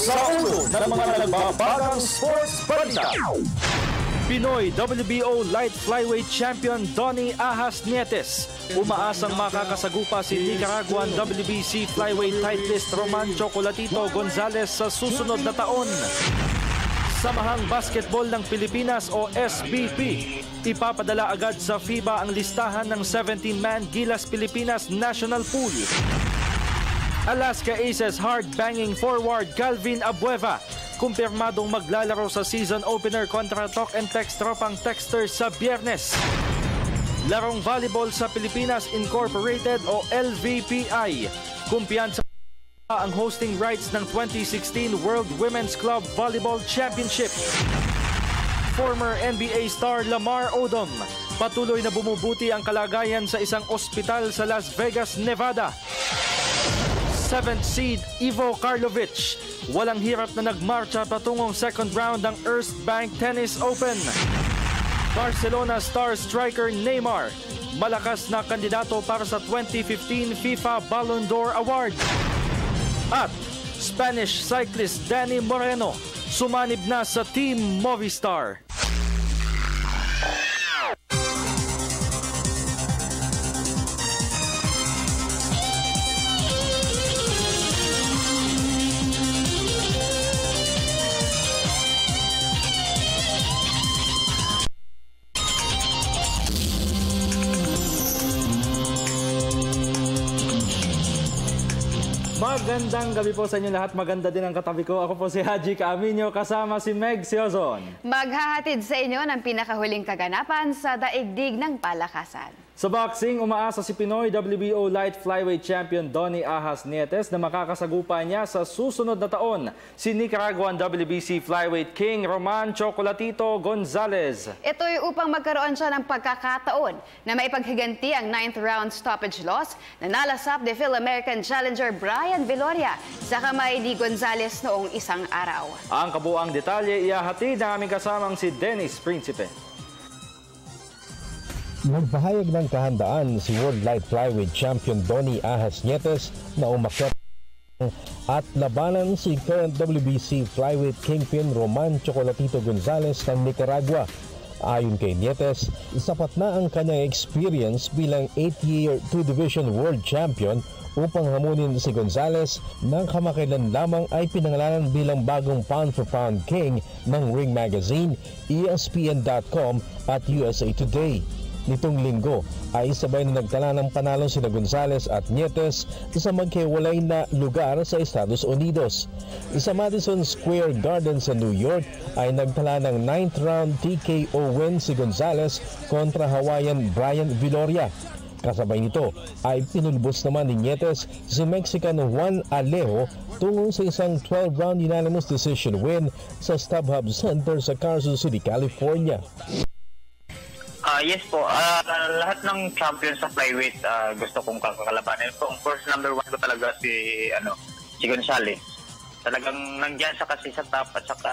sa ulo ng mga nagbabagang sports balita. Pinoy WBO Light Flyweight Champion Donnie Ahas Nietes umaasang makakasagupa si Nicaraguan WBC Flyweight titleist Roman Chocolatito Gonzalez sa susunod na taon. Samahang Basketball ng Pilipinas o SBP, ipapadala agad sa FIBA ang listahan ng 17-man Gilas Pilipinas National Pool. Alaska Aces hard-banging forward Calvin Abueva, kumpirmadong maglalaro sa season opener kontra Talk and Text tropang Texter sa Biyernes. Larong volleyball sa Pilipinas Incorporated o LVPI, kumpiyansa ang hosting rights ng 2016 World Women's Club Volleyball Championship. Former NBA star Lamar Odom, patuloy na bumubuti ang kalagayan sa isang ospital sa Las Vegas, Nevada. 7th seed Ivo Karlovic, walang hirap na nagmarcha patungong second round ng Erste Bank Tennis Open. Barcelona star striker Neymar, malakas na kandidato para sa 2015 FIFA Ballon d'Or Award. At Spanish cyclist Danny Moreno, sumanib na sa Team Movistar. Magandang gabi po sa inyo lahat. Maganda din ang katabi ko. Ako po si Haji Caaminio, kasama si Meg Siozon. Maghahatid sa inyo ng pinakahuling kaganapan sa daigdig ng palakasan. Sa boxing, umaasa si Pinoy WBO Light Flyweight Champion Donnie Ahas Nietes na makakasagupa niya sa susunod na taon si Nicaraguan WBC Flyweight King Roman Chocolatito Gonzalez. Ito'y upang magkaroon siya ng pagkakataon na maipaghiganti ang 9th round stoppage loss na nalasap ni Phil-American challenger Brian Viloria sa kamay ni Gonzalez noong isang araw. Ang kabuang detalye ihahatid ng aming kasamang si Dennis Principe. Nagpahayag ng kahandaan si World Light Flyweight Champion Donnie Ahas Nietes na umakyat at labanan si current WBC Flyweight Kingpin Roman Chocolatito Gonzalez ng Nicaragua. Ayon kay Nietes, sapat na ang kanyang experience bilang 8-year 2-division world champion upang hamunin si Gonzalez na kamakailan lamang ay pinangalanan bilang bagong pound-for-pound king ng Ring Magazine, ESPN.com at USA Today. Nitong linggo ay sabay na nagtala ng panalo sina Gonzalez at Nietes sa maghiwalay na lugar sa Estados Unidos. Sa Madison Square Garden sa New York ay nagtala ng 9th round TKO win si Gonzalez kontra Hawaiian Brian Viloria. Kasabay nito ay pinulbos naman ni Nietes si Mexican Juan Alejo tungo sa isang 12-round unanimous decision win sa StubHub Center sa Carson City, California. Yes po, lahat ng champions sa flyweight gusto kong kakalabanin. Of course, number 1 ko talaga si Gonzalez. Talagang nandiyan sa kasi sa top at saka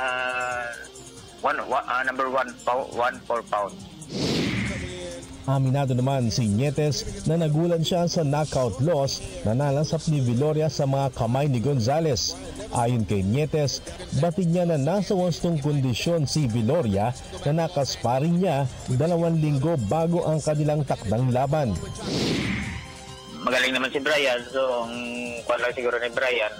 number 1 for pound. Aminado naman si Nietes na nagulan siya sa knockout loss na nalasap ni Viloria sa mga kamay ni Gonzalez. Ayon kay Nietes, batid niya na nasa wastong kondisyon si Viloria na nakasparing niya 2 linggo bago ang kanilang takdang laban. Magaling naman si Brian, so ang kuwan lang siguro ni Brian,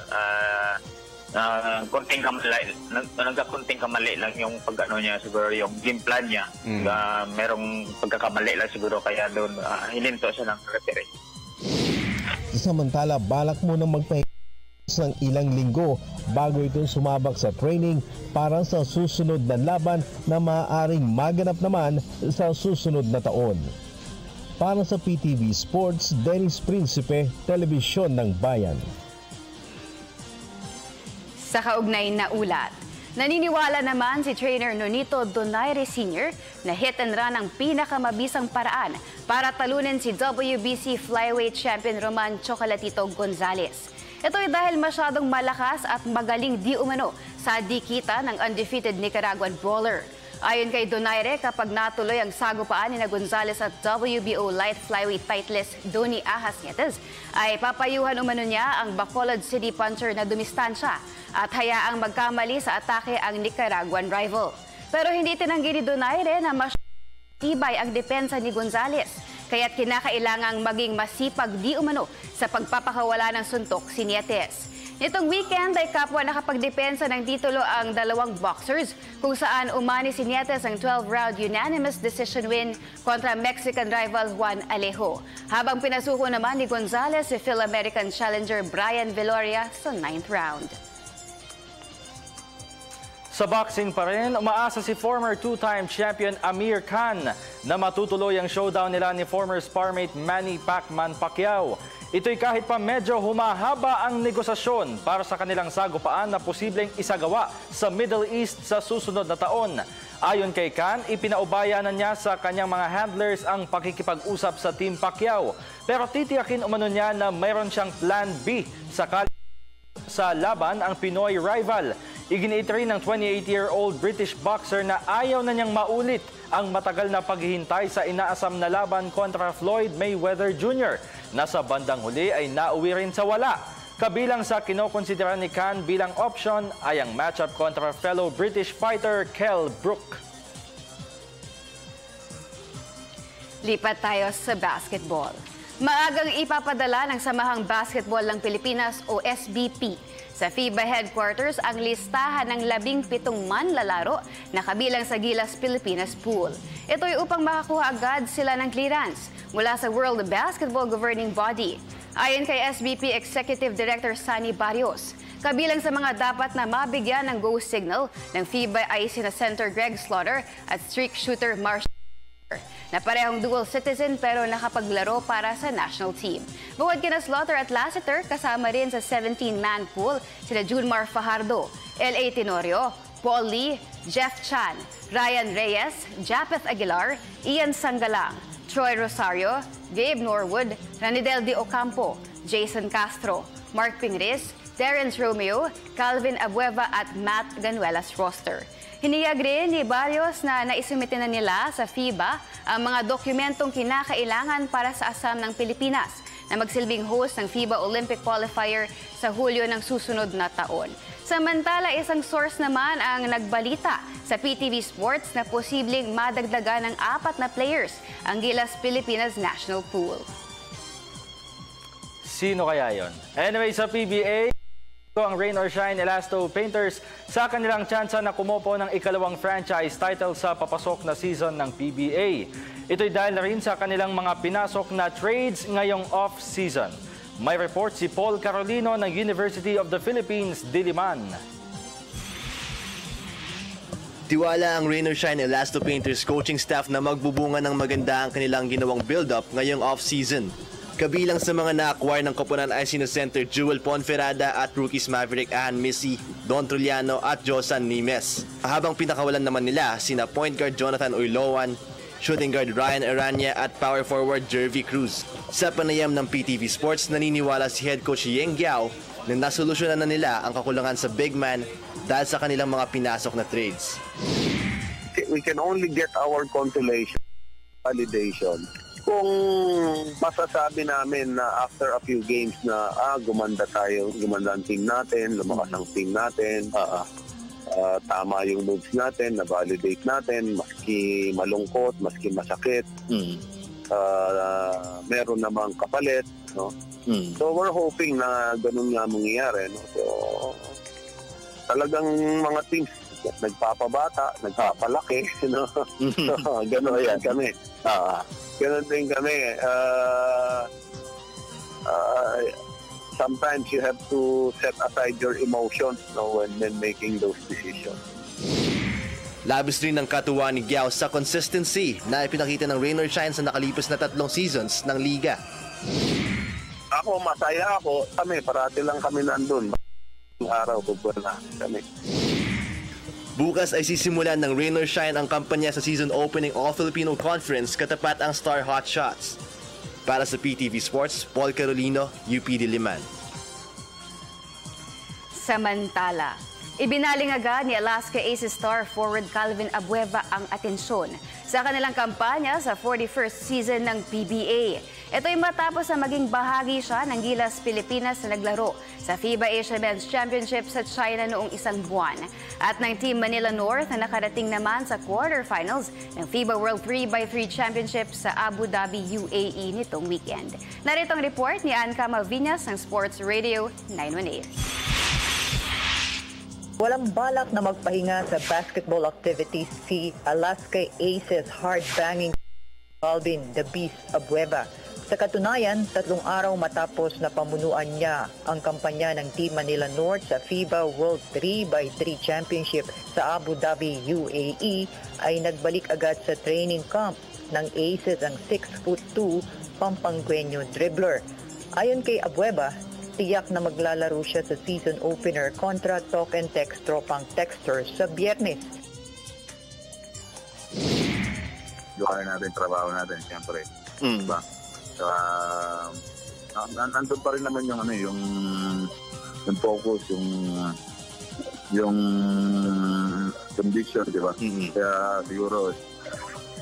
nagkakunting kamali lang yung pag-ano niya, siguro yung game plan niya. Merong pagkakamali lang siguro kaya doon hininto siya ng referee. Samantala, balak mo na magpahinga ng ilang linggo bago ito sumabak sa training para sa susunod na laban na maaaring maganap naman sa susunod na taon. Para sa PTV Sports, Dennis Principe, Telebisyon ng Bayan. Sa kaugnay na ulat, naniniwala naman si trainer Nonito Donaire Sr. na hit and run ang pinakamabisang paraan para talunin si WBC Flyweight Champion Roman Chocolatito Gonzalez. Ito'y dahil masyadong malakas at magaling di umano sa dikita ng undefeated Nicaraguan brawler. Ayon kay Donaire, kapag natuloy ang sagupaan ni Gonzales at WBO light flyweight titleist Donnie Ahas Nietes, ay papayuhan umano niya ang Bacolod City puncher na dumistansya at hayaang magkamali sa atake ang Nicaraguan rival. Pero hindi tinanggi ni Donaire na mas tibay ang depensa ni Gonzales, kaya't kinakailangang maging masipag di umano sa pagpapakawala ng suntok si Nietes. Nitong weekend ay kapwa nakapagdepensa ng titulo ang dalawang boxers kung saan umani si Nietes ang 12-round unanimous decision win kontra Mexican rival Juan Alejo. Habang pinasuko naman ni Gonzales si Phil-American challenger Brian Viloria sa 9th round. Sa boxing pa rin, umaasa si former two-time champion Amir Khan na matutuloy ang showdown nila ni former sparmate Manny Pacman Pacquiao. Ito'y kahit pa medyo humahaba ang negosasyon para sa kanilang sagupaan na posibleng isagawa sa Middle East sa susunod na taon. Ayon kay Khan, ipinaubaya na niya sa kanyang mga handlers ang pakikipag-usap sa Team Pacquiao. Pero titiyakin umano niya na mayroon siyang plan B sa laban ang Pinoy rival. Iginiit rin ng 28-year-old British boxer na ayaw na niyang maulit ang matagal na paghihintay sa inaasam na laban kontra Floyd Mayweather Jr. na sa bandang huli ay nauwi rin sa wala. Kabilang sa kinokonsidera ni Khan bilang option ay ang matchup kontra fellow British fighter Kell Brook. Lipat tayo sa basketball. Maagang ipapadala ng Samahang Basketball ng Pilipinas o SBP sa FIBA headquarters ang listahan ng 17 manlalaro na kabilang sa Gilas Pilipinas pool. Ito'y upang makakuha agad sila ng clearance mula sa World Basketball Governing Body. Ayon kay SBP Executive Director Sunny Barrios, kabilang sa mga dapat na mabigyan ng go signal ng FIBA ay sina center Greg Slaughter at streak shooter Marshall na parehong dual citizen pero nakapaglaro para sa national team. Bukod kina Slaughter at Lassiter, kasama rin sa 17-man pool sina Junmar Fajardo, L.A. Tenorio, Paul Lee, Jeff Chan, Ryan Reyes, Japeth Aguilar, Ian Sangalang, Troy Rosario, Gabe Norwood, Ranidel De Ocampo, Jason Castro, Mark Pingris, Terrence Romeo, Calvin Abueva at Matt Ganuelas roster. Hiniyag rin ni Barrios na naisumite na nila sa FIBA ang mga dokumentong kinakailangan para sa asam ng Pilipinas na magsilbing host ng FIBA Olympic Qualifier sa Hulyo ng susunod na taon. Samantala, isang source naman ang nagbalita sa PTV Sports na posibleng madagdagan ng 4 na players ang Gilas Pilipinas National Pool. Sino kaya yon? Anyway, sa PBA, ang Rain or Shine Elasto Painters sa kanilang tsansa na kumupo ng ikalawang franchise title sa papasok na season ng PBA. Ito'y dahil na rin sa kanilang mga pinasok na trades ngayong off-season. May report si Paul Carolino ng University of the Philippines, Diliman. Tiwala ang Rain or Shine Elasto Painters coaching staff na magbubunga ng maganda ang kanilang ginawang build-up ngayong off-season. Kabilang sa mga na-acquire ng koponan ay sina center Jewel Ponferrada at rookies Maverick Ann Missy, Don Truliano at Josan Nimes. Habang pinakawalan naman nila sina point guard Jonathan Uyloan, shooting guard Ryan Aranya at power forward Jervy Cruz. Sa panayam ng PTV Sports, naniniwala si head coach Yeng Giao na nasolusyonan na nila ang kakulangan sa big man dahil sa kanilang mga pinasok na trades. We can only get our consolation, validation, kung masasabi namin na after a few games na gumanda ang team natin, lumakas ang team natin, tama yung moves natin, na-validate natin, maski malungkot, maski masakit, meron namang kapalit, no? So we're hoping na ganun nga mangyayari, no? So talagang mga teams nagpapabata, nagpapalaki, no? So ganun yan kami. Ganun din kami. Sometimes you have to set aside your emotions, no, when making those decisions. Labis rin ang katuwa ni Giao sa consistency na ipinakita ng Rain or Shine sa nakalipas na 3 seasons ng liga. Ako, masaya ako. Kami, parati lang kami nandun. Araw, wala kami. Bukas ay sisimulan ng Rain or Shine ang kampanya sa season opening All-Filipino Conference katapat ang Star Hot Shots. Para sa PTV Sports, Paul Carolino, UP Diliman. Samantala, Ibinaling agad ni Alaska Aces star forward Calvin Abueva ang atensyon sa kanilang kampanya sa 41st season ng PBA. Ito ay matapos na maging bahagi siya ng Gilas Pilipinas na naglaro sa FIBA Asia Men's Championship sa China noong isang buwan. At ng Team Manila North na nakarating naman sa quarterfinals ng FIBA World 3x3 Championship sa Abu Dhabi, UAE nitong weekend. Narito ang report ni Ann Camavinas ng Sports Radio 918. Walang balak na magpahinga sa basketball activities si Alaska Aces hard-banging Calvin "The Beast" Abueva. Sa katunayan, 3 araw matapos na pamunuan niya ang kampanya ng Team Manila North sa FIBA World 3x3 Championship sa Abu Dhabi, UAE, ay nagbalik agad sa training camp ng Aces ang 6'2" Pampanggueño dribbler. Ayon kay Abueva, tiyak na maglalaro siya sa season opener kontra Talk and Text tropang Texters sa Biyernes. Gawin natin, trabaho natin, siyempre. Diba? So, nandun pa rin naman yung, yung focus, yung condition, diba? Kaya siguro,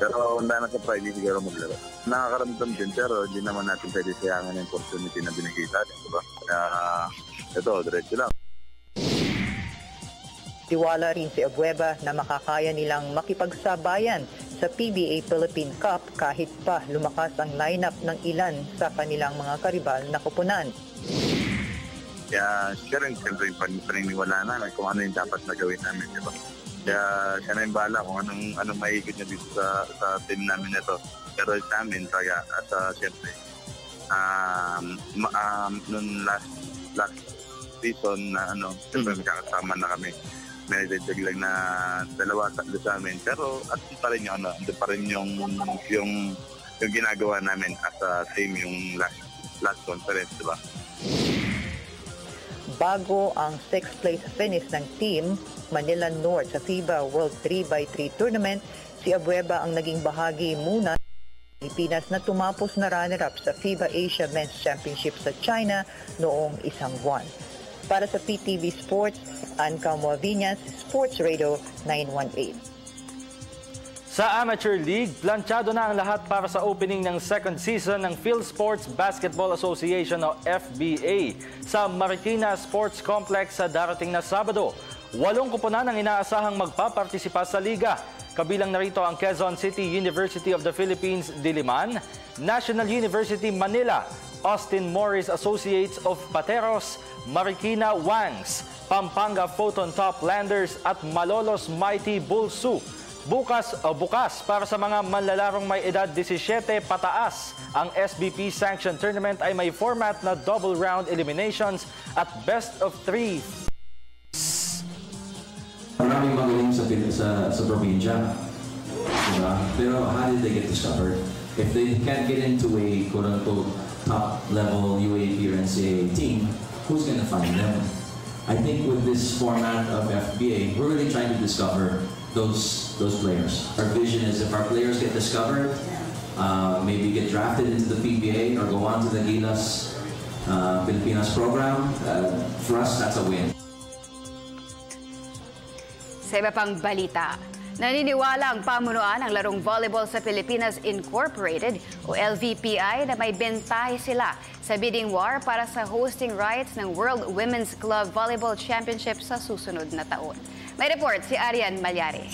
pero wala na sa Friday siguro maglaro. Nakakaramdam din, pero hindi naman natin pwede sayangan yung opportunity na binigay sa atin, diba? Kaya ito, diretso lang. Tiwala rin si Abueva na makakaya nilang makipagsabayan sa PBA Philippine Cup kahit pa lumakas ang lineup ng ilan sa kanilang mga karibal na koponan. Kaya siya rin siyempre paniniwala namin kung ano yung dapat na gawin namin, diba? Kaya siya na yung bahala kung anong maikot niya dito sa team namin ito. Pero sa amin, siyempre, noong last season na siyempre magkakasama na kami. May dagdag lang na 2-3 sa amin. Pero at pa rin yung pa rin yung ginagawa namin as a team yung last conference, diba? Bago ang 6th place finish ng Team Manila North sa FIBA World 3x3 Tournament, si Abueva ang naging bahagi muna ng Pilipinas na tumapos na runner-up sa FIBA Asia Men's Championship sa China noong isang buwan. Para sa PTV Sports, Ann Camavinas, Sports Radio 918. Sa Amateur League, planchado na ang lahat para sa opening ng second season ng PhilSports Basketball Association o FBA sa Marikina Sports Complex sa darating na Sabado. 8 koponan ang inaasahang magpapartisipa sa liga. Kabilang narito ang Quezon City University of the Philippines Diliman, National University Manila, Austin Morris Associates of Pateros, Marikina Wangs, Pampanga Photon Top Landers at Malolos Mighty Bulsu. Bukas para sa mga manlalarong may edad 17 pataas, ang SBP Sanction Tournament ay may format na double round eliminations at best of 3. Maraming magaling sa probinsya. Diba? Pero how did they get discovered? If they can't get into a quote-unquote top-level UAP or NCAA team, who's going to find them? I think with this format of FBA, we're really trying to discover those players. Our vision is if our players get discovered, maybe get drafted into the PBA or go on to the Gilas Pilipinas program, for us, that's a win. Sa iba pang balita, naniniwala ang pamunuan ng larong volleyball sa Pilipinas Incorporated o LVPI na may bentahe sila sa bidding war para sa hosting rights ng World Women's Club Volleyball Championship sa susunod na taon. May report si Arian Malyari.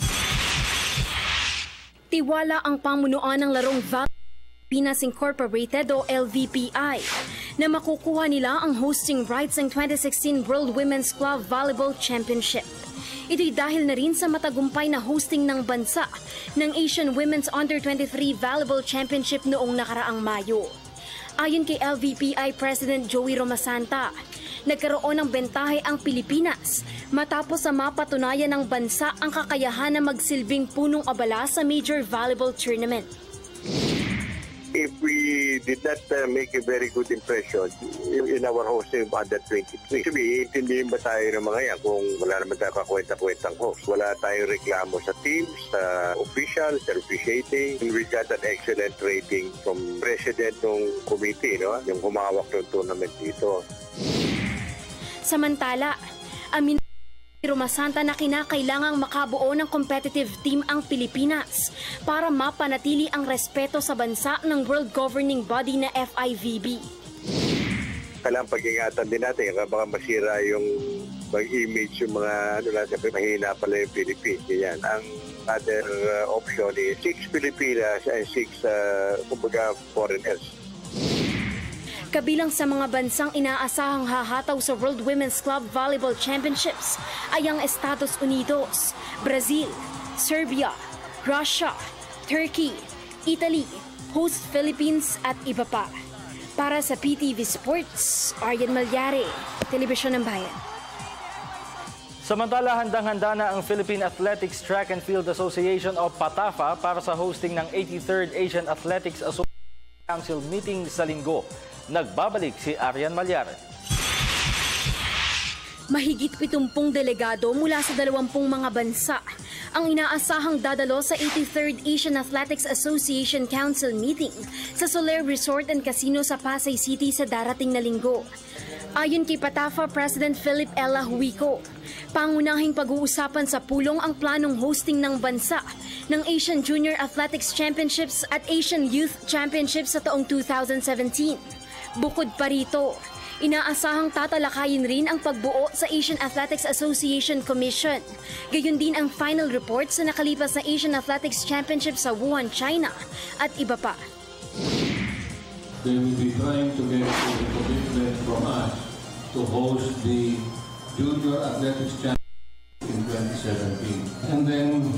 Tiwala ang pamunuan ng larong Pilipinas Incorporated o LVPI na makukuha nila ang hosting rights ng 2016 World Women's Club Volleyball Championship. Ito'y dahil na rin sa matagumpay na hosting ng bansa ng Asian Women's Under-23 Volleyball Championship noong nakaraang Mayo. Ayon kay LVPI President Joey Romasanta, nagkaroon ng bentahe ang Pilipinas matapos na mapatunayan ng bansa ang kakayahan na magsilbing punong abala sa major volleyball tournament. If we did not make a very good impression in our hosting of Under-23, iintindihin ba tayo ng mga yan kung wala naman tayo kakwenta-kwentang host? Wala tayong reklamo sa teams, sa officials, sa officiating. We got an excellent rating from president ng committee, yung humawak ng tournament dito. Samantala, Rumasanta na kinakailangang makabuo ng competitive team ang Pilipinas para mapanatili ang respeto sa bansa ng World Governing Body na FIVB. Kailangan pag-ingatan din natin, baka masira yung mag-image yung mga mahina pala yung Philippines. Yan. Ang other option is 6 Pilipinas and 6 foreigners. Kabilang sa mga bansang inaasahang hahataw sa World Women's Club Volleyball Championships ay ang Estados Unidos, Brazil, Serbia, Russia, Turkey, Italy, host Philippines at iba pa. Para sa PTV Sports, Aryan Malyari, Telebisyon ng Bayan. Samantala, handang-handa na ang Philippine Athletics Track and Field Association o PATAFA para sa hosting ng 83rd Asian Athletics Association Council meeting sa Linggo. Nagbabalik si Aryan Malyari. Mahigit 70 delegado mula sa 20 mga bansa ang inaasahang dadalo sa 83rd Asian Athletics Association Council meeting sa Soler Resort and Casino sa Pasay City sa darating na Linggo. Ayon kay PATAFA President Philip Ella Huico, pangunahing pag-uusapan sa pulong ang planong hosting ng bansa ng Asian Junior Athletics Championships at Asian Youth Championships sa taong 2017. Bukod pa rito, inaasahang tatalakayin rin ang pagbuo sa Asian Athletics Association Commission. Gayon din ang final report sa nakalipas na Asian Athletics Championship sa Wuhan, China at iba pa. They will be trying to get a commitment from us to host the Junior Athletics Championship in 2017. And then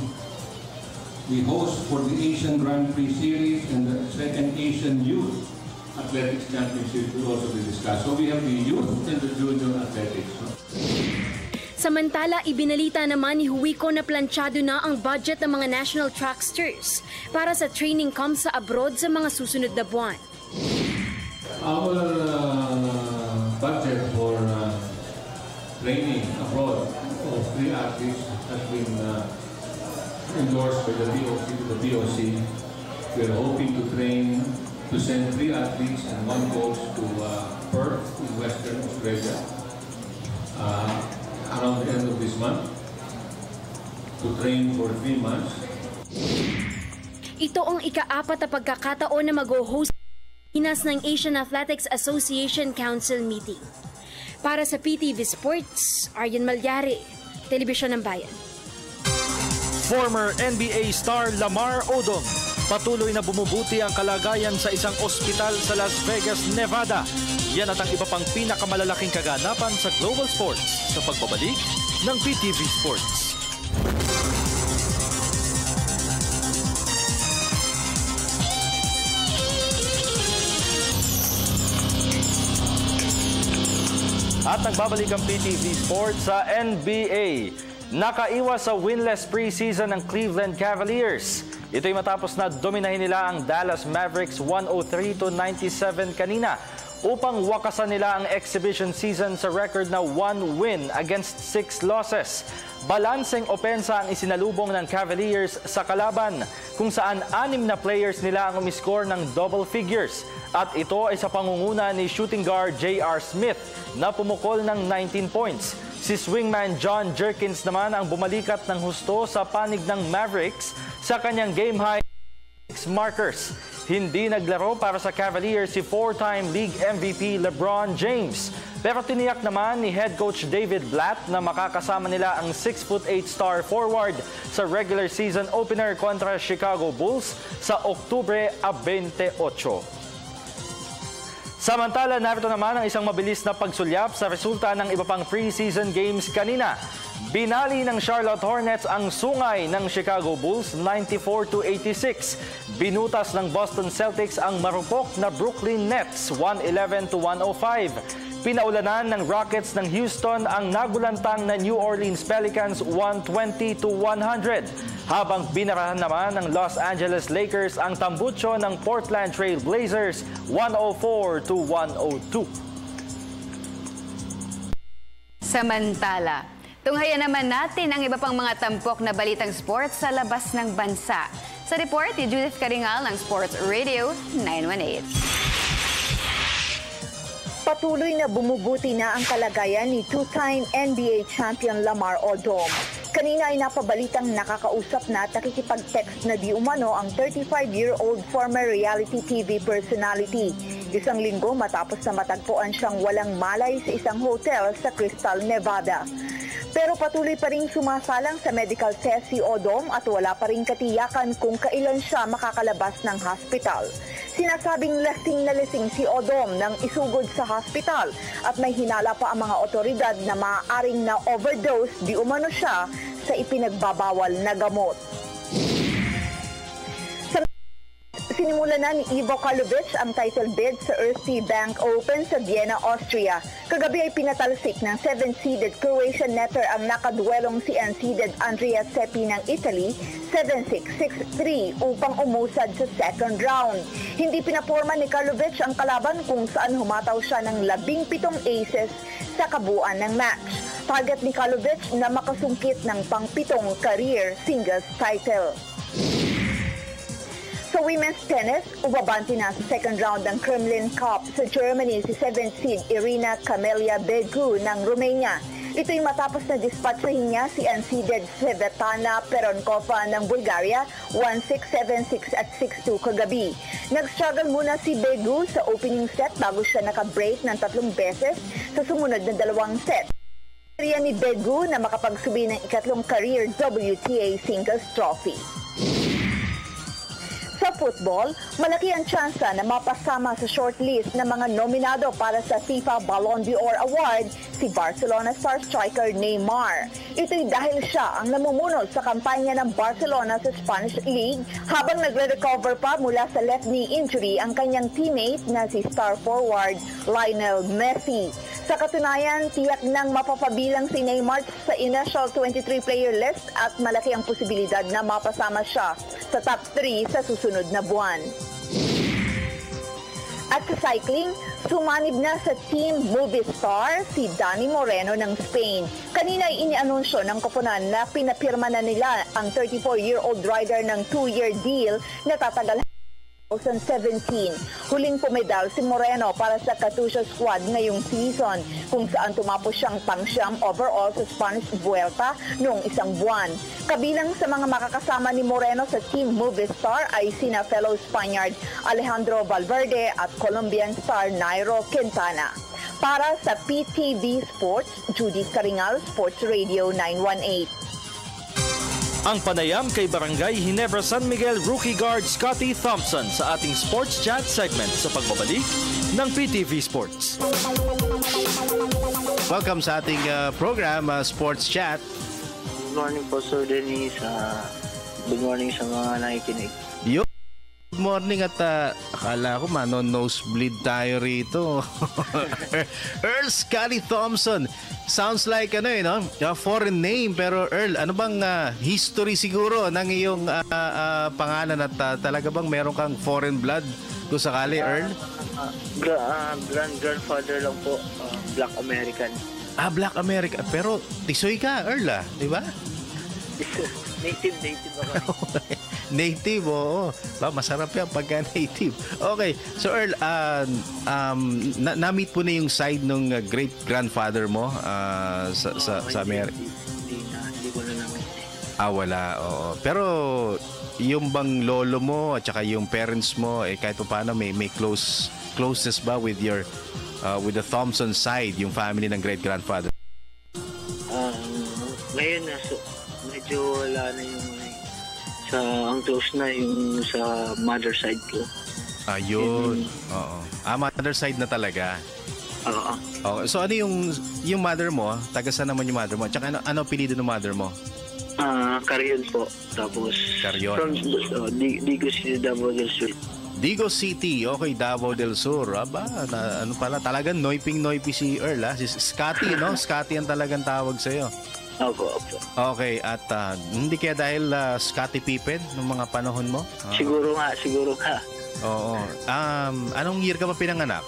the host for the Asian Grand Prix Series and the second Asian Youth Athletics Championship will also be discussed. So we have the youth and the junior athletics. Samantala, ibinalita naman ni Huico na planchado na ang budget ng mga national tracksters para sa training camp sa abroad sa mga susunod na buwan. Our budget for training abroad of 3 athletes has been endorsed by the BOC. We are hoping to send 3 athletes and 1 coach to Perth in Western Australia around the end of this month to train for 3 months. Ito ang ika-4 na pagkakataon na mag-host ng Asian Athletics Association Council meeting. Para sa PTV Sports, Aryan Malyari, Telebisyon ng Bayan. Former NBA star Lamar Odom, patuloy na bumubuti ang kalagayan sa isang ospital sa Las Vegas, Nevada. Yan at ang iba pang pinakamalalaking kaganapan sa Global Sports sa pagbabalik ng PTV Sports. At nagbabalik ang PTV Sports sa NBA. Nakaiwas sa winless preseason ng Cleveland Cavaliers. Ito'y matapos na dominahin nila ang Dallas Mavericks 103-97 kanina upang wakasan nila ang exhibition season sa record na 1 win against 6 losses. Balanseng opensa ang isinalubong ng Cavaliers sa kalaban kung saan 6 na players nila ang umiscore ng double figures. At ito ay sa pangunguna ni shooting guard J.R. Smith na pumukol ng 19 points. Si swingman John Jerkins naman ang bumalikat ng husto sa panig ng Mavericks sa kanyang game-high markers. Hindi naglaro para sa Cavaliers si 4-time league MVP LeBron James. Pero tiniyak naman ni head coach David Blatt na makakasama nila ang 6'8" star forward sa regular season opener kontra Chicago Bulls sa Oktubre 28. Samantala, narito naman ang isang mabilis na pagsulyap sa resulta ng iba pang preseason games kanina. Binali ng Charlotte Hornets ang sungay ng Chicago Bulls 94-86. Binutas ng Boston Celtics ang marupok na Brooklyn Nets 111-105. Pinaulanan ng Rockets ng Houston ang nagulantang na New Orleans Pelicans 120-100. Habang binarahan naman ng Los Angeles Lakers ang tambucho ng Portland Trail Blazers 104-102. Samantala, tunghayan naman natin ang iba pang mga tampok na balitang sports sa labas ng bansa. Sa report ni Judith Karingal ng Sports Radio 918. Patuloy na bumubuti na ang kalagayan ni two-time NBA champion Lamar Odom. Kanina ay napabalitang nakakausap na at nakikipag-text na di umano ang 35-year-old former reality TV personality. Isang linggo matapos na matagpuan siyang walang malay sa isang hotel sa Crystal, Nevada. Pero patuloy pa rin sumasalang sa medical test si Odom at wala pa rin katiyakan kung kailan siya makakalabas ng hospital. Sinasabing lasing na lasing si Odom nang isugod sa hospital at may hinala pa ang mga otoridad na maaaring na overdose di umano siya sa ipinagbabawal na gamot. Sinimula na ni Ivo Karlovic ang title bid sa Erste Bank Open sa Vienna, Austria. Kagabi ay pinatalsik ng 7-seeded Croatian netter ang nakaduelong si unseeded Andrea Seppi ng Italy 7-6, 6-3 upang umusad sa second round. Hindi pinaporma ni Karlovic ang kalaban kung saan humataw siya ng 17 aces sa kabuuan ng match. Target ni Karlovic na makasungkit ng pang-7 career singles title. Sa women's tennis, ubabanti na sa second round ng Kremlin Cup sa Germany si 7th seed Irina Camelia Begu ng Romania. Ito'y matapos na dispatchahin niya si unseeded Svetlana Peronkova ng Bulgaria 1-6, 7-6 at 6-2 kagabi. Nag-struggle muna si Begu sa opening set bago siya naka-break ng 3 beses sa sumunod na 2 set. Kaya ni Begu na makapagsubi ng ikatlong career WTA singles trophy. Sa football, malaki ang tsansa na mapasama sa shortlist ng mga nominado para sa FIFA Ballon d'Or Award si Barcelona star striker Neymar. Ito'y dahil siya ang namumuno sa kampanya ng Barcelona sa Spanish League habang nagre-recover pa mula sa left knee injury ang kanyang teammate na si star forward Lionel Messi. Sa katunayan, tiyak nang mapapabilang si Neymar sa initial 23-player list at malaki ang posibilidad na mapasama siya sa top 3 sa susunod na buwan. At sa cycling, sumanib na sa Team Movistar si Dani Moreno ng Spain. Kanina ay inianunsyo ng koponan na pinapirma na nila ang 34-year-old rider ng 2-year deal na tatagal 2017. Huling pumedal si Moreno para sa Katusha squad ngayong season kung saan tumapos siyang pang-siyam overall sa Spanish Vuelta noong isang buwan. Kabilang sa mga makakasama ni Moreno sa Team Movistar ay sina fellow Spaniard Alejandro Valverde at Colombian star Nairo Quintana. Para sa PTV Sports, Judy Caringal, Sports Radio 918. Ang panayam kay Barangay Ginebra San Miguel rookie guard Scotty Thompson sa ating Sports Chat segment sa pagbabalik ng PTV Sports. Welcome sa ating program, Sports Chat. Good morning po, Sir Dennis. Good morning sa mga nakikinig. Good morning at akala ko nosebleed tayo rito. Earl Scotty Thompson. Sounds like foreign name, pero Earl, ano bang history siguro ng iyong pangalan at talaga bang meron kang foreign blood kung sakali, Earl? Grand-grandfather lang po, Black American. Black American. Pero tisoy ka, Earl, di ba? Native ako. Native, oo. Masarap yan pagka native. Okay, so Earl, na-meet po na yung side ng great-grandfather mo sa America? Hindi ko na na-meet. Wala, oo. Pero yung bang lolo mo at saka yung parents mo, kahit pa paano may closeness ba with with the Thompson side, yung family ng great-grandfather? Ngayon medyo wala na yung ang close na yung sa mother side ko. Ayun. Oo. Mother side na talaga. Oo. Okay. So ano yung mother mo? Taga saan naman yung mother mo? Tsaka ano apelyido ng mother mo? Carrion po. Tapos Carrion. From Digo City, Davao del Sur. Digo City, okay, Davao del Sur. Ano pala, talagang noiping-noipi si Earl, Si Scotty, no? Scotty ang talagang tawag sa'yo. Opo. Okay, at hindi kaya dahil Scottie Pippen nung mga panahon mo? Siguro nga. Oo. Anong year ka pa pinanganak?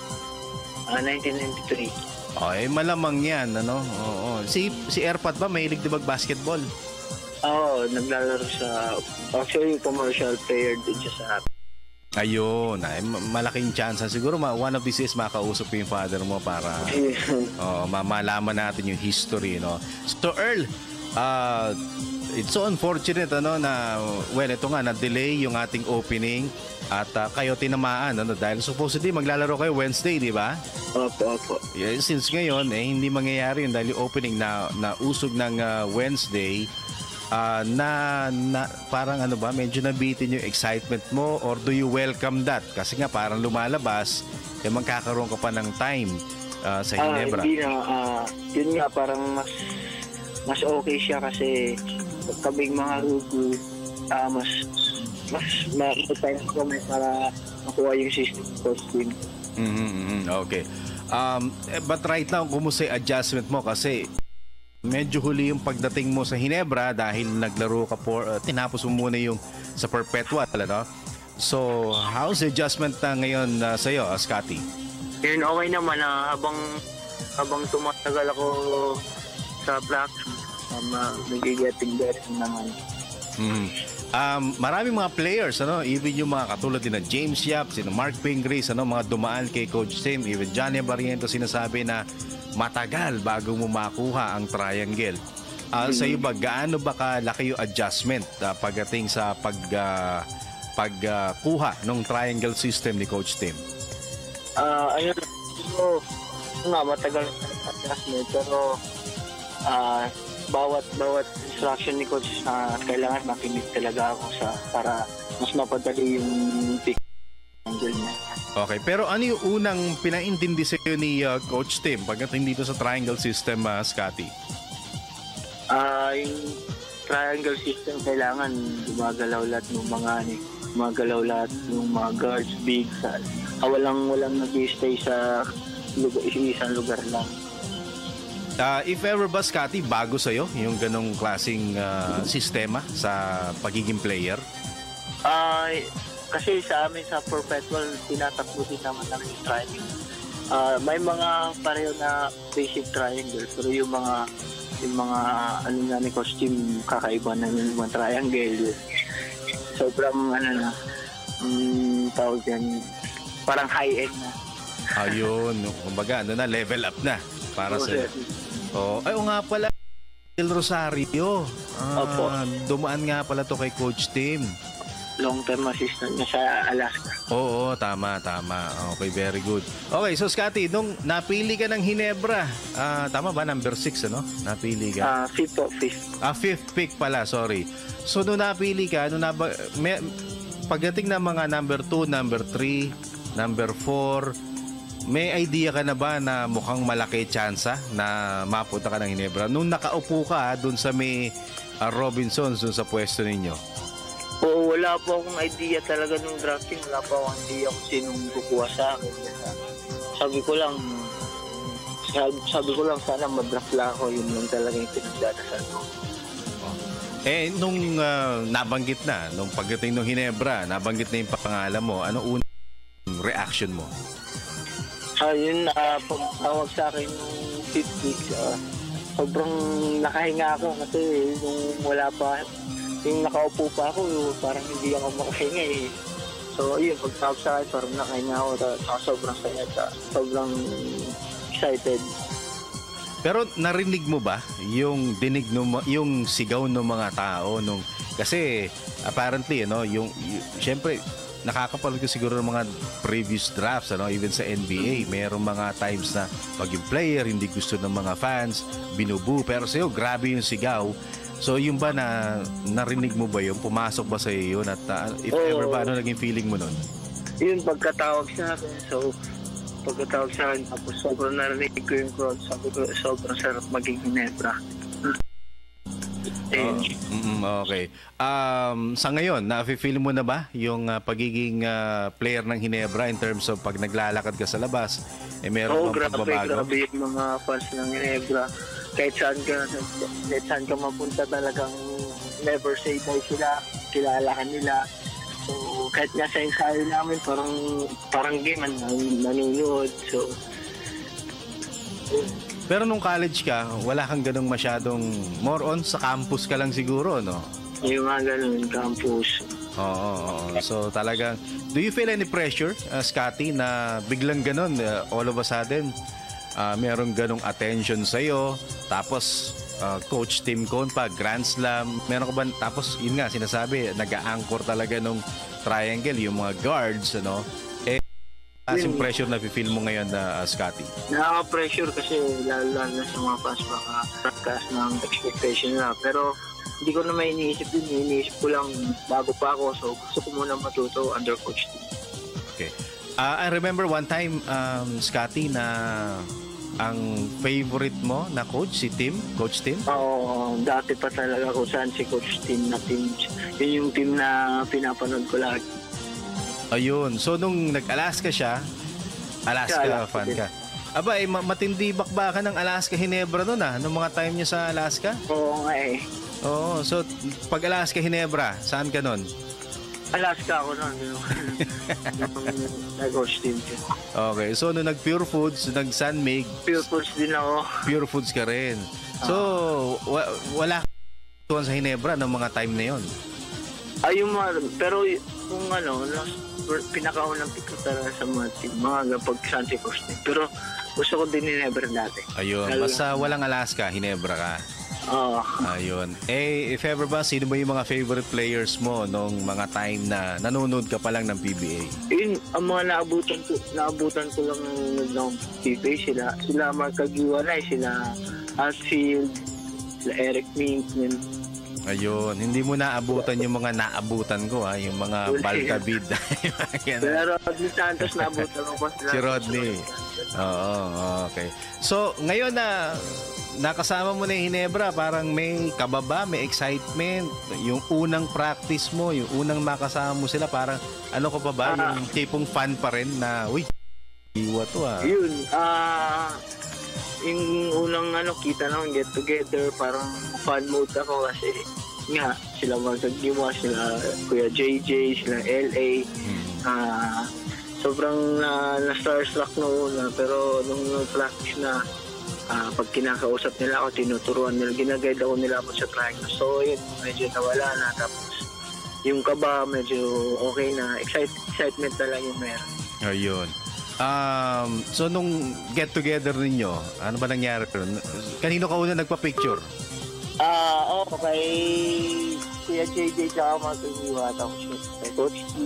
1993. Okay, malamang yan, ano? Oo. Si Erpat ba, mahilig din mag-basketball? Oo, naglalaro sa, actually, commercial player din siya sa Ayun, ay, malaking chance. Siguro one of these days makausap yung father mo para malaman natin yung history, no? So Earl, it's so unfortunate na ito nga na-delay yung ating opening at kayo tinamaan dahil supposedly maglalaro kayo Wednesday, di ba? Opo. Yeah, since ngayon hindi mangyayari yun dahil yung opening na usog ng Wednesday, parang medyo nabitin yung excitement mo, or do you welcome that? Kasi nga parang lumalabas magkakaroon ka pa ng time sa Ginebra. Hindi na, yun nga parang mas okay siya kasi kaming mga rookie, mas time kami para makuha yung system costume. Okay. But right now, kumusta yung adjustment mo? Kasi medyo huli yung pagdating mo sa Ginebra dahil naglaro ka tinapos mo muna yung sa Perpetual, So, how's the adjustment ngayon sa'yo, Scotty? Yun, okay naman. Habang tumatagal ako sa practice, nag-getting better naman. Maraming mga players, even yung mga katulad din na James Yap, sino Mark Pingris, mga dumaan kay Coach Tim, even Johnny Barriento sinasabi na matagal bago mo makuha ang triangle. Sa iyo ba, gaano ba kalaki yung adjustment pagdating sa pagkuha ng triangle system ni Coach Tim? Ayun, matagal adjustment, pero bawat instruction ni Coach na kailangan makinig talaga ako para mas mapadali yung pick angle niya. Okay, pero ano yung unang pinaintindi sa iyo ni Coach Tim pagdating dito sa triangle system, Scotty? Yung triangle system, kailangan gumagalaw lahat ng mga guards, big, walang nag-stay sa isang lugar lang. If ever ba, Scotty, bago sa'yo yung ganong klaseng sistema sa pagiging player? Kasi sa amin sa Perpetual, tinatakbo din naman namin yung triangle. May mga pareho na basic triangle, pero yung mga ni costume, kakaiba na yung mga triangle. Sobrang tawag yan, parang high-end na. Ayun, kumbaga, level up na para sa... nga pala, El Rosario. Dumaan nga pala to kay Coach Tim. Long-term assistant niya sa Alaska. Oo, tama. Okay, very good. Okay, so Scotty, nung napili ka ng Ginebra, tama ba? Number 6, Napili ka? Fifth pick pala, sorry. So, nung napili ka, pagdating ng mga number 2, number 3, number 4, may idea ka na ba na mukhang malaki tsansa na mapunta ka ng Ginebra? Nung nakaupo ka dun sa may Robinsons, dun sa pwesto ninyo? Oo, wala po akong idea talaga nung drafting. Wala po akong idea kung sinong kukuha sa akin. Sabi ko lang sana madraft lang ako. Yun lang talaga yung pinagdadasal ko. Nung nabanggit na, nung pagdating ng Ginebra, nabanggit na yung pangalan mo, ano unang reaction mo? Yun, pagtawag sa akin nung 5 weeks, sobrang nakahinga ako kasi nung wala pa, yung nakaupo pa ako, parang hindi ako makahinga eh. So yun, pagtawag sa akin, parang nakahinga ako, sobrang saya, sobrang excited. Pero narinig mo ba yung yung sigaw ng mga tao nung kasi apparently syempre nakakapanood ko siguro ng mga previous drafts even sa NBA merong mga times na pag yung player hindi gusto ng mga fans binubu pero sa'yo grabe yung sigaw. So yung ba na narinig mo ba yun? Pumasok ba sa iyo yun? At if ever ba naging feeling mo nun? Yun pagkatawag sa akin, tapos sobrang narinig ko yung crowd, sabi ko sobrang sarap maging Ginebra. Okay. Sa ngayon, na-feel mo na ba yung pagiging player ng Ginebra in terms of pag naglalakad ka sa labas? Meron bang pagbabago? Grabe yung mga fans ng Ginebra. Kahit saan ka mapunta talagang never say bye sila, kilalahan nila. So, kahit nga sa ensayo namin, parang game, nanonood. So, pero nung college ka, wala kang ganung masyadong more on sa campus ka lang siguro, no? Yung mga ganun, campus. Oo. So talagang, do you feel any pressure, Scotty, na biglang ganun, all of a sudden, merong ganong attention sa'yo, tapos Coach Tim Cone pa, Grand Slam, meron ka ba, tapos yun nga, sinasabi, nag-a-anchor talaga nung triangle, yung mga guards, ano, kasing pressure na feel mo ngayon na Scotty? Nakaka-pressure kasi lalo na sa mga fans baka broadcast ng expectation nila. Pero hindi ko na may iniisip din. Iniisip ko lang bago pa ako. So gusto ko muna matuto under Coach Tim. Okay. I remember one time, Scotty, na ang favorite mo na coach, si Tim? Coach Tim? Oo. Dati pa talaga kung saan si Coach Tim na team. Yun yung team na pinapanood ko lagi. Ayun. So, nung nag-Alaska siya, Alaska fan ka. Aba, matindi bakbakan ng Alaska Ginebra nun nung mga time niya sa Alaska? Oo nga eh. Oo. So, pag Alaska Ginebra, saan ka nun? Alaska ako nun. Nag-Coach Tim. Okay. So, nung nag-Pure Foods, nag-San Mig. Pure Foods din ako. Pure Foods ka rin. So, wala ka sa Ginebra ng mga time na yon. Pero kung pinakaunang pick ko talaga sa mga team, mga pag Santi Coach Tim. Pero gusto ko din Ginebra dati. Ayun, basta walang Alaska, Ginebra ka. Oo. Ayun. If ever ba, sino ba yung mga favorite players mo nung mga time na nanonood ka pa lang ng PBA? Yun, ang mga naabutan ko lang ng PBA, sila Mark Aguiwanay, sila Hatfield, sila Eric Mink, ayun, hindi mo naabutan yung mga naabutan ko, yung mga Baltabid. Pero Rodney Santos naabutan ko pa sila. Si Rodney. Oo, okay. So, ngayon na nakasama mo na yung Ginebra, parang may kababa, may excitement, yung unang practice mo, yung unang makasama mo sila, parang ano ko pa ba, yung tipong fan pa rin na, uy, iwa to Yun, yung unang kita ng get together, parang fan mode ako kasi nga, sila Marcagima, sila Kuya JJ, sila LA, sobrang na-starstruck noon pero nung practice na, pag kinakausap nila ako, tinuturuan nila, ginaguide ako nila sa triangle. So, yun, medyo nawala na. Tapos, yung kaba, medyo okay na. Excitement na lang yung meron. Ayun. So, nung get-together ninyo, ano ba nangyari? Kanino ka una nagpa-picture? Kay Kuya JJ tsaka Marcagima. Tapos, kay Coach T,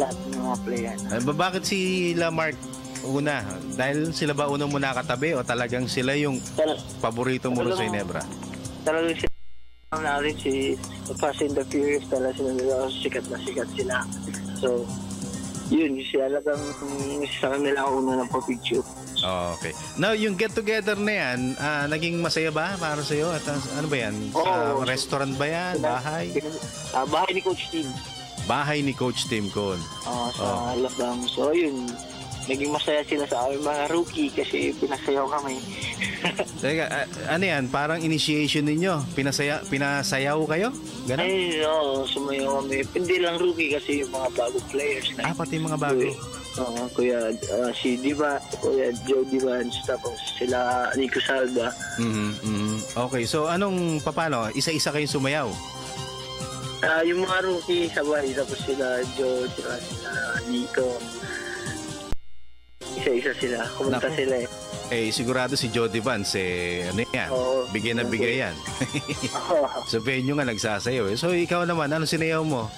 lahat ng mga player. Bakit sila Mark una? Dahil sila ba unang mo nakatabi o talagang sila yung paborito mo rin sa Ginebra? Talagang sila natin si Fast and the Furious, talagang sila sikat na sikat sila. So, yun, talagang sa kanila ako unang nagpa-picture. Okay. Now, yung get-together na yan, naging masaya ba para sa'yo? At ano ba yan? Restaurant ba yan? Bahay? Bahay ni Coach Tim. Bahay ni Coach Tim Cone. Sa Alabang. So, yun. Naging masaya sila sa aming mga rookie kasi pinasayaw kami. Teka, ano yan? Parang initiation ninyo? Pinasayaw kayo? Ganun? Ay, sumayaw kami. Hindi lang rookie kasi yung mga bagong players. Pati yung mga bago? Kuya si Diva, Kuya Joe Divans, tapos sila Nico Salda. Okay, so paano? Isa-isa kayong sumayaw? Yung mga rookie sabay, tapos sila Joe, sila Nico. Isa-isa sila. Kumanta sila sigurado si Jody Vance, ano yan? Bigay na bigay yan. Sa venue nga nagsasayaw. So, ikaw naman, ano sinayaw mo?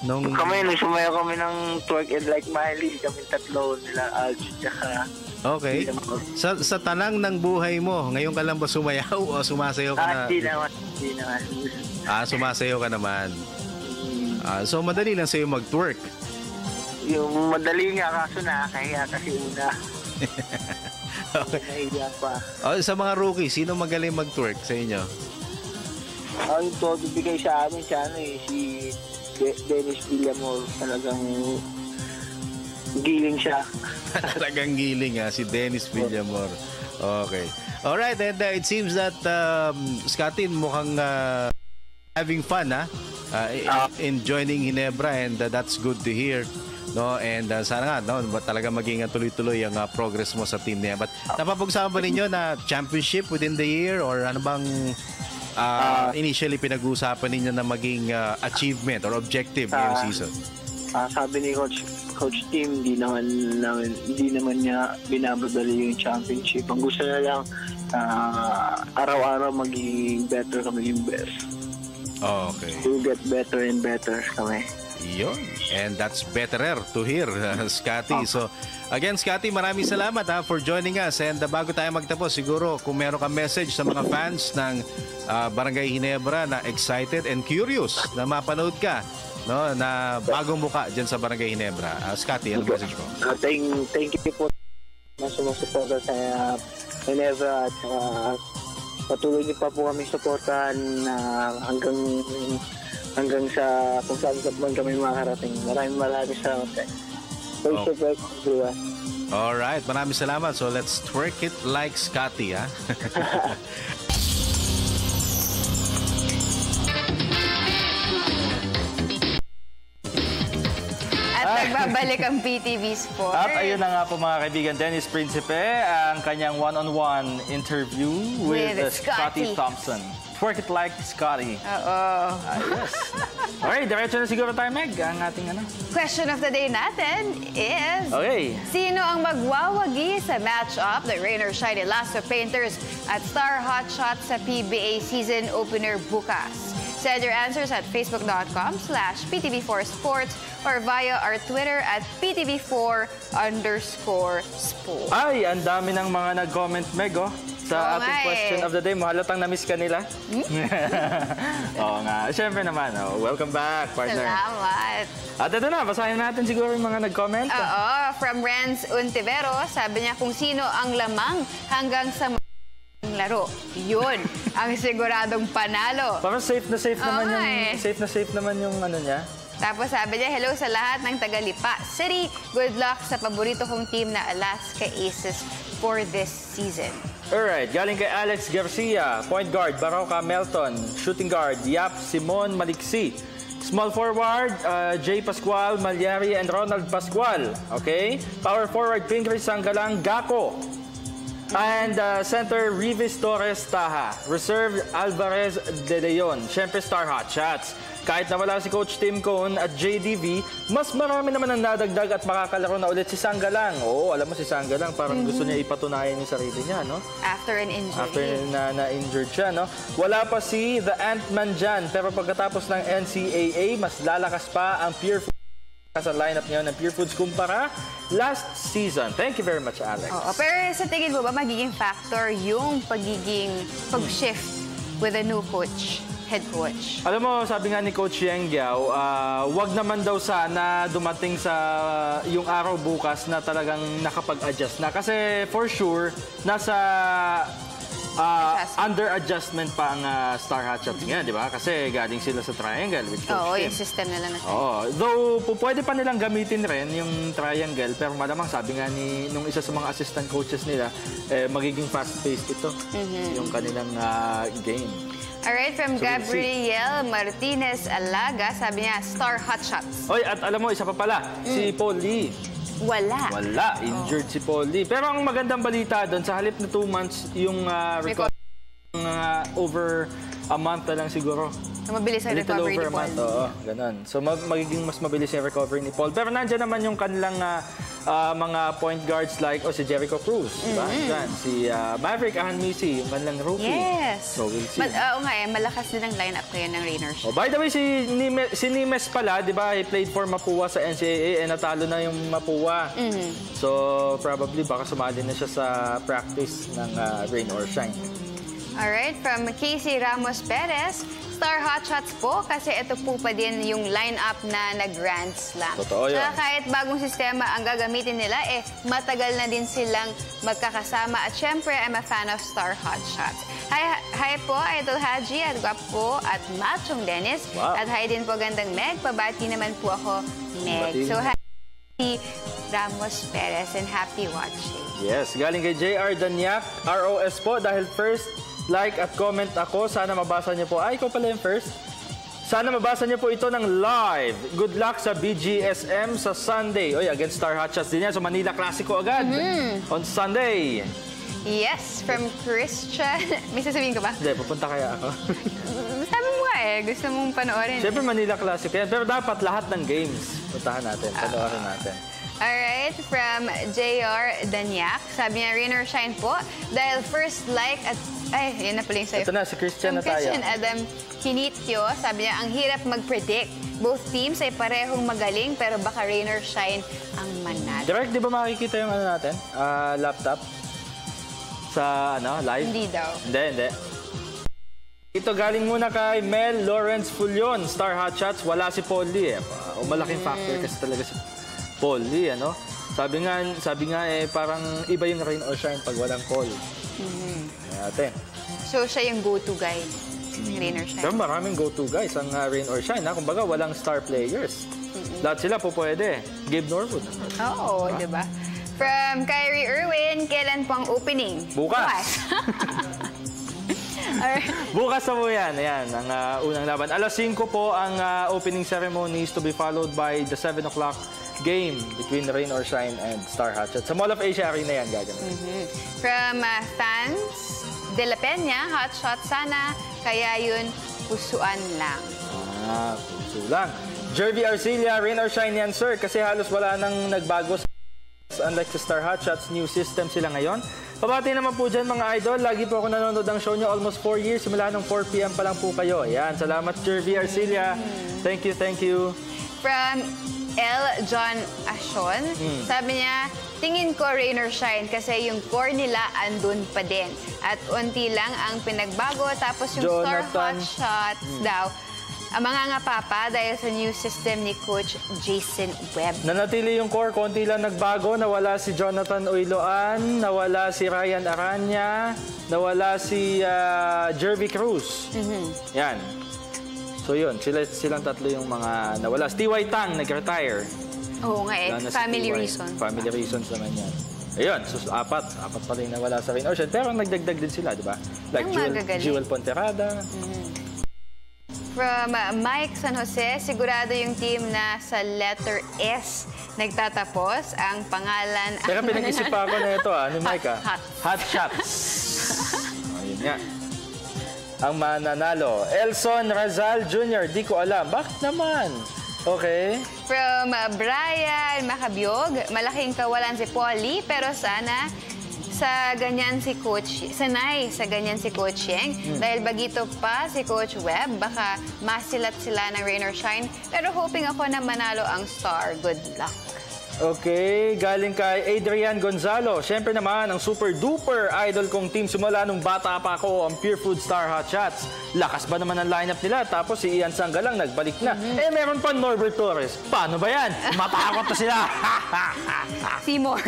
Sumayaw kami ng Twerk and Like Miley. Kami tatlo, nila Aljo, tsaka... Okay. Sa tanang ng buhay mo, ngayon ka lang ba sumayaw o sumasayaw ka na? Hindi naman. Sumasayaw ka naman. So, madali lang sa'yo mag-twerk. Yung madali nga, kaso nakakahiya kasi una. Okay. Nahiya pa. Sa mga rookie, sino magaling mag-twerk sa inyo? Ang bigay sa amin si Dennis Villamor. Talagang giling siya. Talagang giling si Dennis Villamor. Okay. Alright, and it seems that Scotty mukhang having fun in joining Ginebra, and that's good to hear. No, and sana nga talaga maging tuloy-tuloy ang progress mo sa team niya. But napapag-usapan ba ninyo na championship within the year or ano bang initially pinag-uusapan ninyo na maging achievement or objective ngayong season? Sabi ni Coach Tim, hindi naman niya binamadali yung championship. Ang gusto niya lang, araw-araw maging better kami yung best. Okay. To get better and better kami. Yun. And that's betterer to hear, Scotty. So, again, Scotty, maraming salamat for joining us. And bago tayo magtapos, siguro kung meron kang message sa mga fans ng Barangay Ginebra na excited and curious na mapanood ka, no, na bagong muka dyan sa Barangay Ginebra. Scotty, ano message mo? Thank you po na sumusuporta sa Ginebra at patuloy niyo pa po kami suportahan hanggang sa kung saan man kami makarating. Maraming salamat kayo. Please support everyone. Alright, maraming salamat. So let's twerk it like Scotty, ha? At nagbabalik ang PTV Sport. At ayun na nga po mga kaibigan, Dennis Principe, ang kanyang one-on-one interview with Scotty Thompson. Twerk it like Scotty. Oo. Yes. Okay, diretso na siguro tayo, Meg. Ang ating Question of the day natin is, sino ang magwawagi sa match-up ng Rain or Shine Elasto Painters at Star Hotshots sa PBA season opener bukas? Send your answers at facebook.com/PTV4Sports or via our Twitter at PTV4_sports. Ay, ang dami ng mga nag-comment, Meg, sa ating question of the day. Halatang na-miss ka nila. Oo nga. Siyempre naman, welcome back, partner. Salamat. At ito na, basahin natin siguro yung mga nag-comment. Oo, from Renz Untivero, sabi niya kung sino ang lamang hanggang sa laro. Yun, ang siguradong panalo. Parang safe na safe naman yung ano niya. Tapos sabi niya, hello sa lahat ng Tagalipa City. Good luck sa paborito kong team na Alaska Aces for this season. Alright, galing kay Alex Garcia, point guard, Baroka Melton, shooting guard, Yap Simon Maliksi, small forward, Jay Pascual, Malyari, and Ronald Pascual. Okay? Power forward, Pingree Sanggalang, Gako. And center, Rivis Torres Taha. Reserve, Alvarez De Leon. Siyempre, Star Hotshots. Kahit nawala si Coach Tim Cone at JDV, mas marami naman ang nadagdag at makakalaro na ulit si Sanggalang. Oo, alam mo si Sanggalang, parang gusto niya ipatunayan yung sarili niya, no? After an injury. After na-injured siya, no? Wala pa si The Ant-Man dyan, pero pagkatapos ng NCAA, mas lalakas pa ang Pure Foods sa lineup niya ng Pure Foods kumpara last season. Thank you very much, Alex. Pero sa tingin mo ba magiging factor yung pag-shift with a new coach? Head coach. Alam mo, sabi nga ni Coach Yeng Giao, wag naman daw sana dumating sa yung araw bukas na talagang nakapag-adjust na. Kasi for sure, nasa under adjustment pa ang Star Hotshots nga, di ba? Kasi galing sila sa triangle with Coach Tim. Yung system nila na. Though, pwede pa nilang gamitin rin yung triangle, pero malamang sabi nga nung isa sa mga assistant coaches nila, magiging fast-paced ito, yung kanilang game. Alright, from Gabriel Martinez Alaga, sabi niya, Star Hotshots. Oy, at alam mo, isa pa pala, si Paul Lee. Wala. Injured si Paul Lee. Pero ang magandang balita doon, sa halip na 2 months, yung recovery over a month na lang siguro. Mabilis ang recovery ni Paul. Oo, ganun. So magiging mas mabilis yung recovery ni Paul. Pero nandiyan naman yung kanilang mga point guards like si Jericho Cruz, diba? Si Maverick Ahanmisi, yung kanilang rookie. Yes. So we'll see. Malakas din ang lineup kaya ng Rain or Shine. By the way, si Nimes pala, di ba, he played for Mapua sa NCAA natalo na yung Mapua. So probably baka sumali na siya sa practice ng Rain or Shine. Alright, from Casey Ramos Perez, Star Hotshots po kasi ito po pa din yung lineup na nag-Grand Slam. Totoo yun. So kahit bagong sistema ang gagamitin nila, matagal na din silang magkakasama. At syempre, I'm a fan of Star Hotshots. Hi po, Idol Haji at Gwapo at Machong Dennis. Wow. At hi din po gandang Meg. Pabati naman po ako, Meg. So hi Ramos Perez and happy watching. Yes, galing kay JR Danyak, ROS po dahil first like at comment ako. Sana mabasa niyo po. Ikaw pala yung first. Sana mabasa niyo po ito ng live. Good luck sa BGSM sa Sunday. Against Star Hotshots din yan. So Manila Classico agad on Sunday. Yes, from Christian. May sasabihin ka ba? Hindi, pupunta kaya ako. Sabi mo nga gusto mong panoorin. Siyempre Manila Classic yan, pero dapat lahat ng games puntahan natin, panoorin natin. Alright, from JR Danyak. Sabi niya, rain or shine po. Dahil first like at... Ay, yun na pala yung sa'yo. Ito na, si Christian na tayo. Christian Adam Kinitio, sabi niya, ang hirap mag-predict. Both teams ay parehong magaling, pero baka rain or shine ang manalo. Direct, di ba makikita yung ano natin? Laptop? Sa live? Hindi daw. Hindi. Ito galing muna kay Mel Lawrence Fulion. Star Hot Shots, wala si Paul Lee. Malaking factor kasi talaga si Paul Lee, ano? Sabi nga parang iba yung rain or shine pag walang Paul. Natin. So, siya yung go-to guy. Rain or shine. Pero maraming go-to guys ang rain or shine. Kumbaga, walang star players. Lahat sila po pwede. Gabe Norwood. Oo, di ba? From Kyrie Irwin, kailan po ang opening? Bukas. Bukas na po yan. Ayan, ang unang laban. Alas 5 po ang opening ceremonies to be followed by the 7 o'clock game between Rain or Shine and Star Hot Shots. Sa Mall of Asia Arena yan gaganap. From fans de la Peña, Hot Shot sana, kaya yun, pusuan lang. Puso lang. Jervy Arcilia, Rain or Shine yan, sir, kasi halos wala nang nagbago. Unlike sa Star Hot Shots, new system sila ngayon. Pabati naman po dyan mga idol. Lagi po ako nanonood ng show nyo almost 4 years. Simula nung 4 p.m. pa lang po kayo. Yan, salamat Jervy Arcilia. Thank you. From L. John Ashon, sabi niya, tingin ko rain or shine kasi yung core nila andun pa din. At unti lang ang pinagbago. Tapos yung Star Hot Shots daw, mga ngapapa dahil sa new system ni Coach Jason Webb. Nanatili yung core, konti lang nagbago. Nawala si Jonathan Oiloan, nawala si Ryan Aranya, nawala si Jervy Cruz. Yan. So yun, silang tatlo yung mga nawala. Si T.Y. Tang nag-retire. Oo nga family reasons. Family reasons naman yan. Ayun, so apat pa rin nawala sa Rain or Shine. Pero nagdagdag din sila, di ba? Like Jewel Ponterada. From Mike San Jose, sigurado yung team na sa letter S nagtatapos ang pangalan. Pero pinag-isip pa ako na ito ni Mike. Hot Shots. Ayun nga. Ang mananalo, Elson Razal Jr. Di ko alam. Bakit naman? Okay. From Brian Macabiog, malaking kawalan si Paulie, pero sana sanay sa ganyan si Coach Yeng. Dahil bagito pa si Coach Webb, baka masilat sila ng rain or shine. Pero hoping ako na manalo ang Star. Good luck. Okay, galing kay Adrian Gonzalo. Siyempre naman, ang super-duper idol kong team simula nung bata pa ako, ang Pure Food Star Hot Shots. Lakas ba naman ang lineup nila? Tapos si Ian Sanggalang nagbalik na. Meron pa Norbert Torres. Paano ba yan? Matakot na sila. Seymour.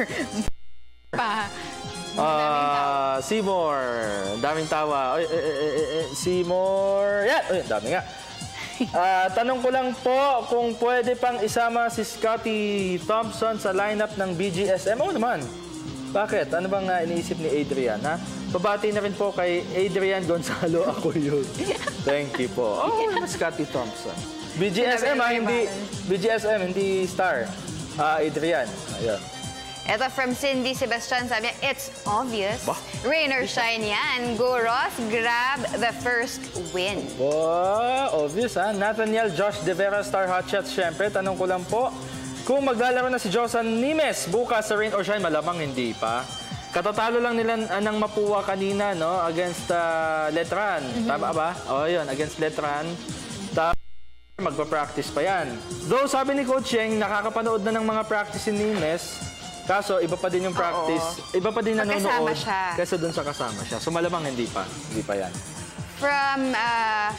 Seymour. Daming tawa. Seymour. Yan. Dami nga. Tanong ko lang po kung pwede pang isama si Scotty Thompson sa lineup ng BGSM. Oo naman. Bakit? Ano bang iniisip ni Adrian? Pabati na rin po kay Adrian Gonzalo. Ako yun. Thank you po. Scotty Thompson. BGSM hindi Star. Adrian. Ayun. Ito from Cindy Sebastian, sabi niya, it's obvious. Rain or shine yan. Go Ross, grab the first win. Obvious Nathaniel Josh De Vera, Star Hot Shots. Siyempre, tanong ko lang po, kung maglalaro na si Josan Nimes bukas sa Rain or Shine, malamang hindi pa. Katatalo lang nila ng Mapua kanina, no? Against Letran. Tama ba? Yun, against Letran. Magpa-practice pa yan. Though sabi ni Coach Yeng, nakakapanood na ng mga practice ni Nimes. Kaso, iba pa din yung practice. Iba pa din nanonood kaysa dun sa kasama siya. So, malamang hindi pa yan. From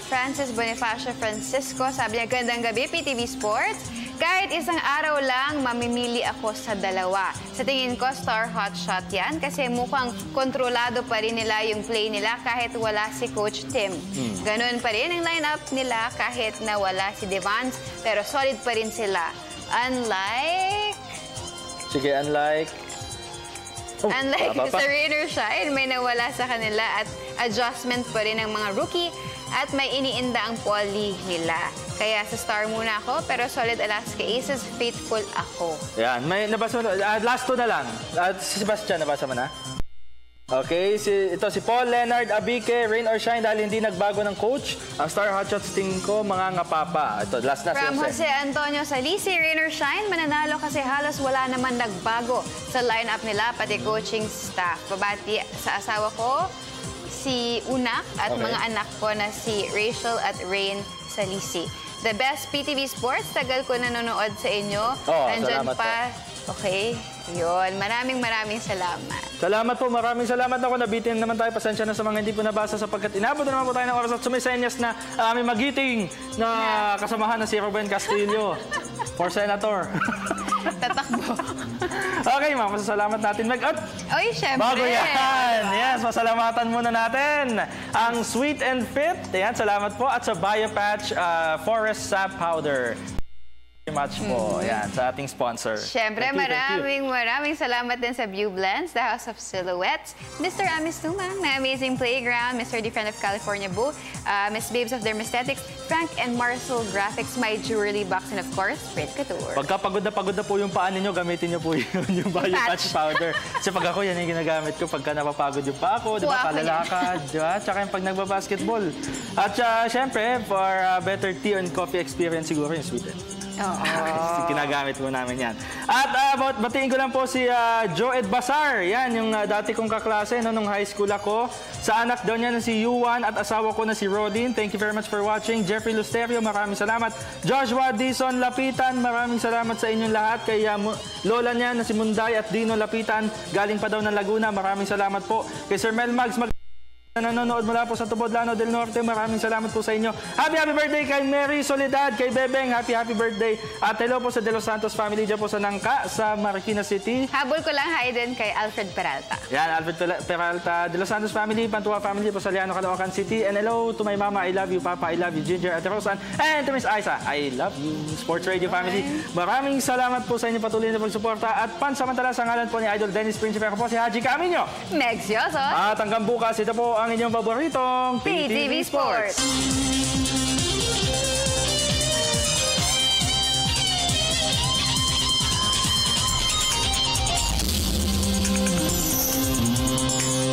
Francis Bonifacio Francisco, sabi niya, gandang gabi, PTV Sports. Kahit isang araw lang, mamimili ako sa dalawa. Sa tingin ko, Star Hot Shot yan kasi mukhang kontrolado pa rin nila yung play nila kahit wala si Coach Tim. Ganun pa rin ang lineup nila kahit na wala si Devans, pero solid pa rin sila. Unlike sa Rain or Shine, may nawala sa kanila at adjustment pa rin ng mga rookie at may iniinda ang poly nila. Kaya sa Star muna ako, pero solid Alaska Aces, faithful ako. Yan, may nabasa mo. Last two na lang. Si Sebastian, nabasa mo na? Okay, ito si Paul Leonard Abique, rain or shine dahil hindi nagbago ng coach. Ang Star Hotshots tingin ko, mga ngapapa. Ito, last na From Jose Antonio Salisi, rain or shine, mananalo kasi halos wala naman nagbago sa lineup nila, pati coaching staff. Babati sa asawa ko, si Unak, at mga anak ko na si Rachel at Rain Salisi. The best PTV Sports, tagal ko nanonood sa inyo. Nandyan pa. Okay, yun. Maraming salamat. Salamat po, maraming salamat ako. Nabitin naman tayo. Pasensya na sa mga hindi po nabasa sapagkat inabot na naman po tayo ng oras at sumisenyas na aming magiting na kasamahan na si Ruben Castillo for Senator. Tatakbo. Okay, masasalamat natin. Oy, syempre. Bago yan. Yes, masalamatan muna natin ang Sweet and Fit. Ayan, salamat po. At sa Biopatch Forest Sap Powder. Much po. Yan, sa ating sponsor. Siyempre, maraming salamat din sa View Blends, the House of Silhouettes, Mr. Amis Tumang, na Amazing Playground, Mr. Defriend of California Boo, Miss Babes of Dermesthetics, Frank and Marcel Graphics, My Jewelry Box, and of course, Fred Couture. Pagka pagod na po yung paa ninyo, gamitin nyo po yung Biopatch powder. Kasi pag ako, yan yung ginagamit ko pagka napapagod yung paa ko, di ba, palalakad, di ba? Tsaka yung pag nagbabasketball. At siyempre, for better tea and coffee experience siguro yung Sweet. Kinagamit mo namin yan. At batiin ko lang po si Joed Basar. Yan, yung dati kong kaklase nung high school ako. Sa anak daw niya na si Yuan at asawa ko na si Rodin. Thank you very much for watching. Jeffrey Lusterio, maraming salamat. Joshua Dison Lapitan, maraming salamat sa inyong lahat. Kay lola niya na si Munday at Dino Lapitan, galing pa daw ng Laguna. Maraming salamat po. Kay Sir Mel Mags, nanonood mula po sa Tubodlano del Norte. Maraming salamat po sa inyo. Happy birthday kay Mary Soledad, kay Bebeng. Happy birthday. At hello po sa De Los Santos family dyan po sa Nangka, sa Marikina City. Habol ko lang hi din kay Alfred Peralta. Yan, Alfred Peralta, De Los Santos family, Pantua family po sa Liano, Caloocan City. And hello to my mama, I love you, Papa, I love you, Ginger at Rosan. And to Miss Aiza, I love you, Sports Radio family. Maraming salamat po sa inyo patuloy na pagsuporta. At pansamantala sa ngalan po ni Idol Dennis Principe, ako po si Haji Camino. Megs Yoso. At hanggang bukas, ito po ang inyong paboritong PTV Sports.